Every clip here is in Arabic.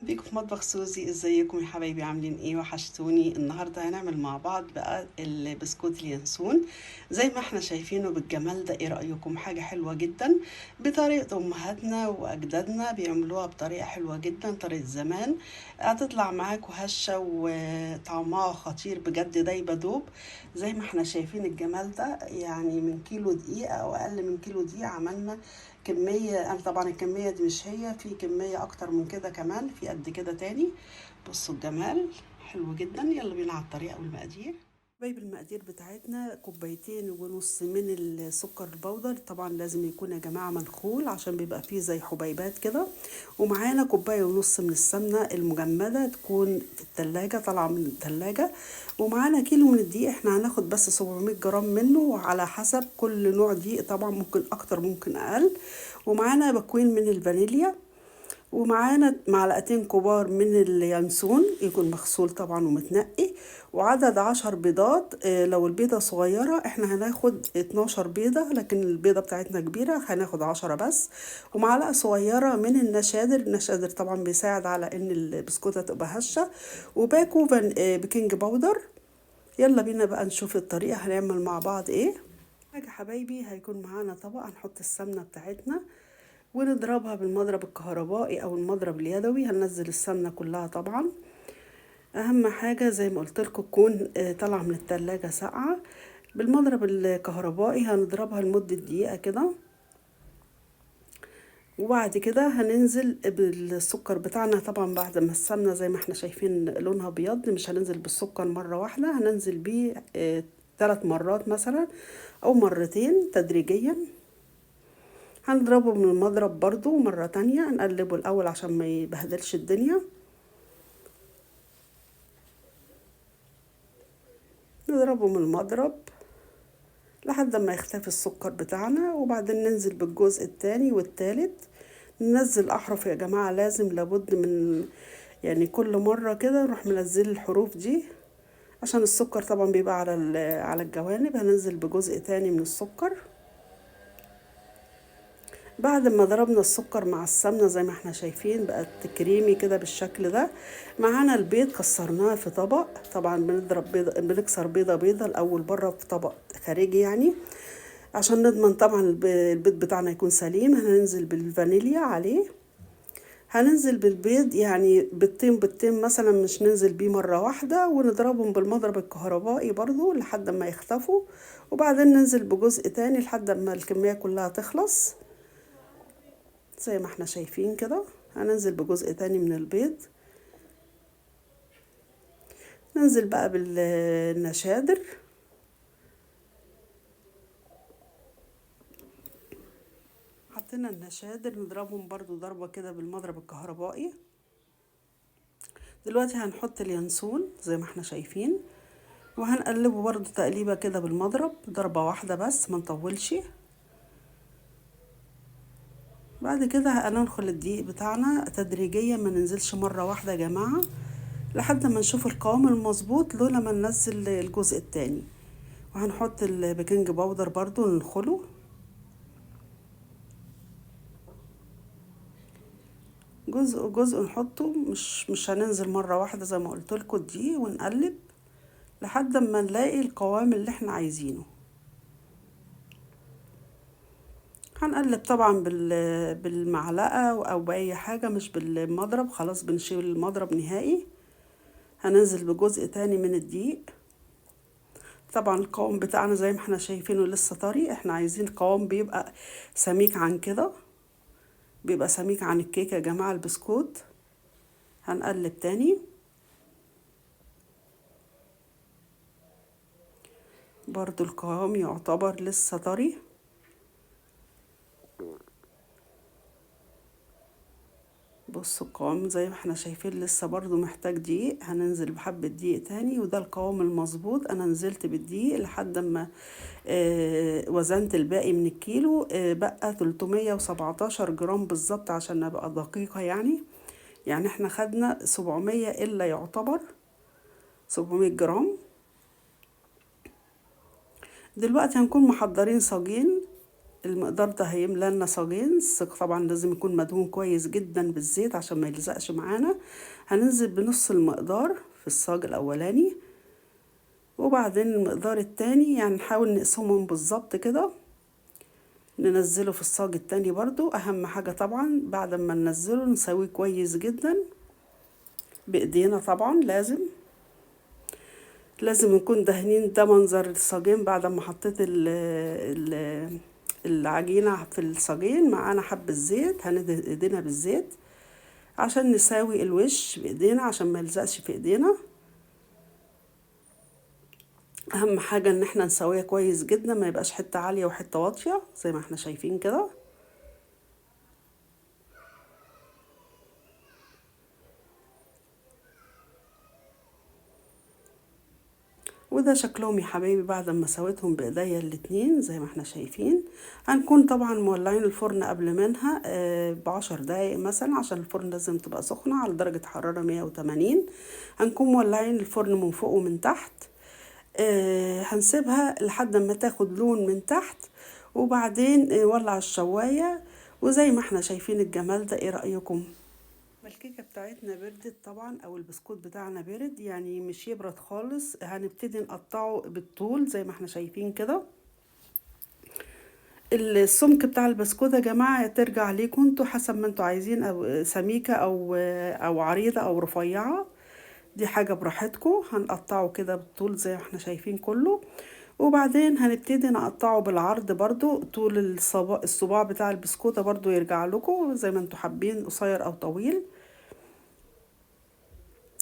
بيكم في مطبخ سوزي. ازيكم يا حبايبي؟ عاملين ايه؟ وحشتوني. النهارده هنعمل مع بعض بقى البسكوت اليانسون زي ما احنا شايفينه بالجمال ده. ايه رأيكم؟ حاجة حلوة جدا بطريقة امهاتنا واجدادنا بيعملوها بطريقة حلوة جدا، طريقة زمان. هتطلع معاكوا هشة وطعمها خطير بجد، دايبة دوب زي ما احنا شايفين الجمال ده. يعني من كيلو دقيقة او اقل من كيلو دقيقة عملنا كمية. أنا طبعا الكمية دي مش هي، في كمية أكتر من كده كمان، في قد كده تاني. بصوا الجمال حلو جدا. يلا بينا على الطريقة والمقادير. طيب المقادير بتاعتنا: كوبايتين ونص من السكر البودر، طبعا لازم يكون يا جماعة منخول عشان بيبقى فيه زي حبيبات كده. ومعانا كوباية ونص من السمنة المجمدة، تكون في التلاجة، طالعة من التلاجة. ومعانا كيلو من الدقيق، احنا هناخد بس 700 جرام منه، وعلى حسب كل نوع دقيق طبعا، ممكن اكتر ممكن اقل. ومعانا بكوين من الفانيليا. ومعانا معلقتين كبار من اليانسون، يكون مغسول طبعا ومتنقي. وعدد 10 بيضات. لو البيضة صغيرة احنا هناخد 12 بيضة، لكن البيضة بتاعتنا كبيرة هناخد 10 بس. ومعلقة صغيرة من النشادر طبعا بيساعد على ان البسكوتة تبقى هشة. وباكو بيكنج باودر. يلا بينا بقى نشوف الطريقة هنعمل مع بعض ايه. حاجة حبايبي، هيكون معانا طبق هنحط السمنة بتاعتنا ونضربها بالمضرب الكهربائي او المضرب اليدوي. هننزل السمنة كلها طبعا. اهم حاجة زي ما قلت لكم تكون طالعة من التلاجة ساقعة. بالمضرب الكهربائي هنضربها لمدة دقيقة كده. وبعد كده هننزل بالسكر بتاعنا طبعا بعد ما السمنة زي ما احنا شايفين لونها ابيض. مش هننزل بالسكر مرة واحدة، هننزل بيه 3 مرات مثلا او مرتين تدريجيا. هنضربه من المضرب برضو مرة تانية، نقلبه الأول عشان ما يبهدلش الدنيا. نضربه من المضرب لحد ما يختفي السكر بتاعنا، وبعدين ننزل بالجزء التاني والتالت. ننزل أحرف يا جماعة، لازم لابد من يعني كل مرة كده نروح منزل الحروف دي، عشان السكر طبعا بيبقى على الجوانب. هننزل بجزء تاني من السكر. بعد ما ضربنا السكر مع السمنة زي ما احنا شايفين بقت كريمي كده بالشكل ده. معانا البيض كسرناه في طبق. طبعا بنكسر بيضة الأول بره في طبق خارجي يعني، عشان نضمن طبعا البيض بتاعنا يكون سليم. هننزل بالفانيليا عليه. هننزل بالبيض يعني بيضتين مثلا، مش ننزل بيه مرة واحدة. ونضربهم بالمضرب الكهربائي برضو لحد ما يختفوا. وبعدين ننزل بجزء تاني لحد ما الكمية كلها تخلص زي ما احنا شايفين كده. هننزل بجزء تاني من البيض. ننزل بقى بالنشادر. حطينا النشادر نضربهم برضو ضربة كده بالمضرب الكهربائي. دلوقتي هنحط اليانسون زي ما احنا شايفين، وهنقلبه برضو تقليبة كده بالمضرب، ضربة واحدة بس ما نطولش. بعد كده هننخل الدقيق بتاعنا تدريجيا، ما ننزلش مرة واحدة يا جماعة، لحد ما نشوف القوام المظبوط له لما ننزل الجزء التاني. وهنحط البيكنج باودر برضو ننخله جزء جزء نحطه، مش هننزل مرة واحدة زي ما قلت لكم دي. ونقلب لحد ما نلاقي القوام اللي احنا عايزينه. هنقلب طبعا بالمعلقة او بأي حاجة، مش بالمضرب. خلاص بنشيل المضرب نهائي. هننزل بجزء تاني من الدقيق. طبعا القوام بتاعنا زي ما احنا شايفينه لسه طري. احنا عايزين قوام بيبقى سميك عن كده، بيبقى سميك عن الكيكة يا جماعة البسكوت. هنقلب تاني. برضو القوام يعتبر لسه طري. بصوا القوام زي ما احنا شايفين لسه برضو محتاج دقيق. هننزل بحبة دقيق تاني، وده القوام المظبوط. انا نزلت بالدقيق لحد ما وزنت الباقي من الكيلو. بقى 317 جرام بالظبط عشان ابقى دقيقة يعني. يعني احنا خدنا 700 الا يعتبر 700 جرام. دلوقتي هنكون محضرين صاجين. المقدار ده هيملى لنا صاجين. الصاج طبعا لازم يكون مدهون كويس جدا بالزيت عشان ما يلزقش معانا. هننزل بنص المقدار في الصاج الاولاني، وبعدين المقدار التاني يعني نحاول نقسمهم بالظبط كده، ننزله في الصاج التاني برضو. اهم حاجة طبعا بعد ما ننزله نسويه كويس جدا بايدينا. طبعا لازم نكون دهنين. ده منظر الصاجين بعد ما حطيت العجينة في الصاجين. معانا حبة زيت، هندهن ايدينا بالزيت عشان نساوي الوش بايدينا عشان ما يلزقش في ايدينا. اهم حاجة ان احنا نسويها كويس جدا، ما يبقاش حتة عالية وحتة واطية زي ما احنا شايفين كده. وده شكلهم يا حبايبي بعد ما سويتهم بايديا الاتنين زي ما احنا شايفين. هنكون طبعا مولعين الفرن قبل منها ب10 دقايق مثلا، عشان الفرن لازم تبقى سخنة على درجة حرارة 180. هنكون مولعين الفرن من فوق ومن تحت. هنسيبها لحد ما تاخد لون من تحت، وبعدين نولع الشواية. وزي ما احنا شايفين الجمال ده، ايه رأيكم؟ الكيكة بتاعتنا بردت طبعا، او البسكوت بتاعنا برد يعني مش يبرد خالص. هنبتدي نقطعه بالطول زي ما احنا شايفين كده. السمك بتاع البسكوت يا جماعة ترجع ليكم انتوا حسب ما انتوا عايزين، او سميكة او عريضة او رفيعة، دي حاجة براحتكم. هنقطعه كده بالطول زي ما احنا شايفين كله، وبعدين هنبتدي نقطعه بالعرض برضو. طول الصباع بتاع البسكوتة برضو يرجع لكم زي ما انتوا حابين، قصير او طويل.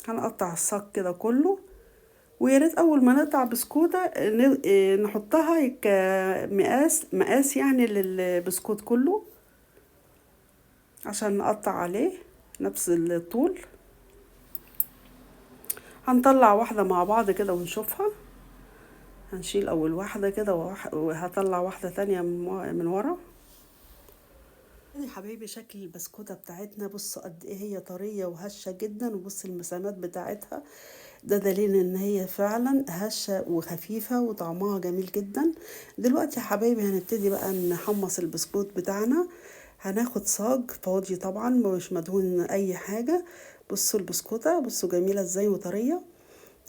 هنقطع الصاج كده كله. ويا ريت اول ما نقطع بسكوتة نحطها مقاس يعني للبسكوت كله عشان نقطع عليه نفس الطول. هنطلع واحدة مع بعض كده ونشوفها. هنشيل اول واحدة كده وهطلع واحدة تانية من ورا. يا حبايبي شكل البسكوتة بتاعتنا بصوا قد ايه هي طرية وهشة جدا، وبص المسامات بتاعتها، ده دليل ان هي فعلا هشة وخفيفة وطعمها جميل جدا. دلوقتي يا حبايبي هنبتدي بقى نحمص البسكوت بتاعنا. هناخد صاج فاضي طبعا مش مدهون اي حاجة. بصوا البسكوتة، بصوا جميلة ازاي وطرية.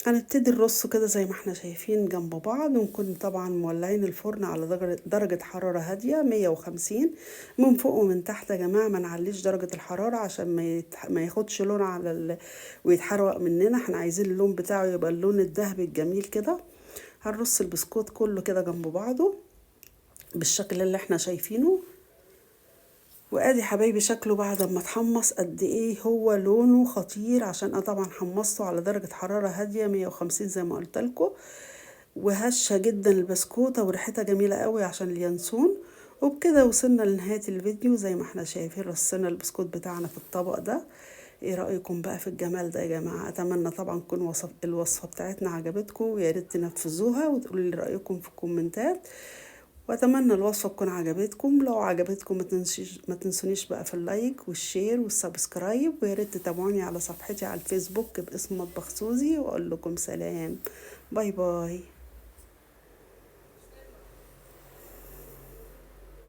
هنبتدي نرصه كده زي ما احنا شايفين جنب بعض، ونكون طبعا مولعين الفرن على درجة حرارة هادية 150 من فوق ومن تحت يا جماعة. ما نعليش درجة الحرارة عشان ما ياخدش لون ويتحرق مننا. احنا عايزين اللون بتاعه يبقى اللون الذهبي الجميل كده. هنرص البسكوت كله كده جنب بعضه بالشكل اللي احنا شايفينه. وادي حبايبي شكله بعد ما اتحمص قد ايه هو لونه خطير، عشان انا طبعا حمصته على درجة حرارة هادية 150 زي ما قلت لكم. وهشة جدا البسكوتة وريحتها جميلة قوي عشان اليانسون. وبكده وصلنا لنهاية الفيديو. زي ما احنا شايفين رصينا البسكوت بتاعنا في الطبق ده. ايه رأيكم بقى في الجمال ده يا جماعة؟ اتمنى طبعا تكون الوصفة بتاعتنا عجبتكم، ويا ريت تنفذوها وتقولوا لي رأيكم في الكومنتات. واتمنى الوصفه تكون عجبتكم. لو عجبتكم ما تنسونيش بقى في اللايك والشير والسبسكرايب. ويا ريت تتابعوني على صفحتي على الفيسبوك باسم مطبخ سوزي، واقول لكم سلام. باي باي.